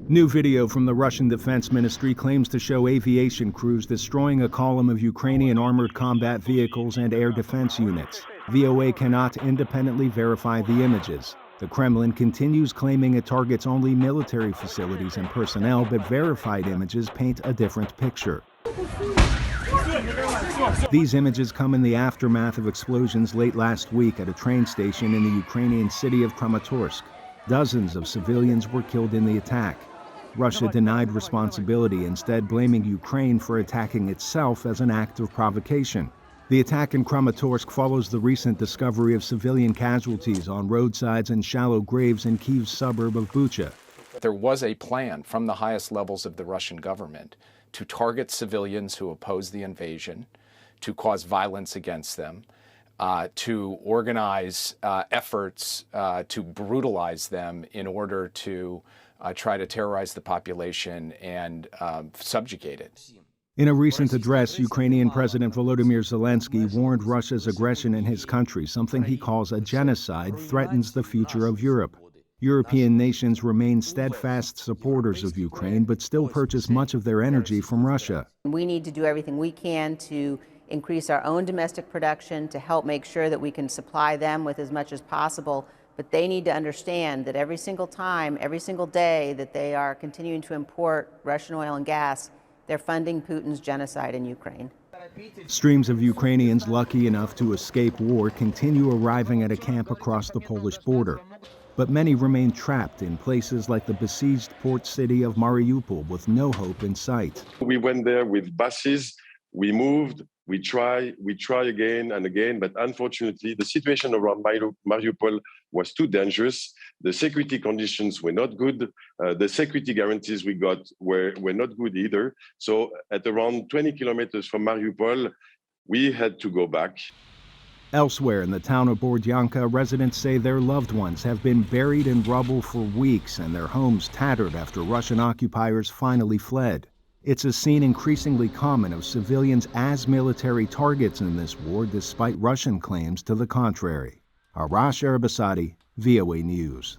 New video from the Russian Defense Ministry claims to show aviation crews destroying a column of Ukrainian armored combat vehicles and air defense units. VOA cannot independently verify the images. The Kremlin continues claiming it targets only military facilities and personnel, but verified images paint a different picture. These images come in the aftermath of explosions late last week at a train station in the Ukrainian city of Kramatorsk. Dozens of civilians were killed in the attack. Russia denied responsibility, instead blaming Ukraine for attacking itself as an act of provocation. The attack in Kramatorsk follows the recent discovery of civilian casualties on roadsides and shallow graves in Kyiv's suburb of Bucha. There was a plan from the highest levels of the Russian government to target civilians who oppose the invasion, to cause violence against them, to organize efforts to brutalize them in order to try to terrorize the population and subjugate it. In a recent address, Ukrainian President Volodymyr Zelensky warned Russia's aggression in his country, something he calls a genocide, threatens the future of Europe. European nations remain steadfast supporters of Ukraine, but still purchase much of their energy from Russia. We need to do everything we can to increase our own domestic production, to help make sure that we can supply them with as much as possible. But they need to understand that every single time, every single day that they are continuing to import Russian oil and gas, they're funding Putin's genocide in Ukraine. Streams of Ukrainians lucky enough to escape war continue arriving at a camp across the Polish border. But many remain trapped in places like the besieged port city of Mariupol with no hope in sight. We went there with buses, we moved, we try again and again, but unfortunately the situation around Mariupol was too dangerous. The security conditions were not good. The security guarantees we got were not good either. So at around 20 kilometers from Mariupol, we had to go back. Elsewhere in the town of Bordyanka, residents say their loved ones have been buried in rubble for weeks and their homes tattered after Russian occupiers finally fled. It's a scene increasingly common of civilians as military targets in this war, despite Russian claims to the contrary. Arash, Arabasadi, VOA News.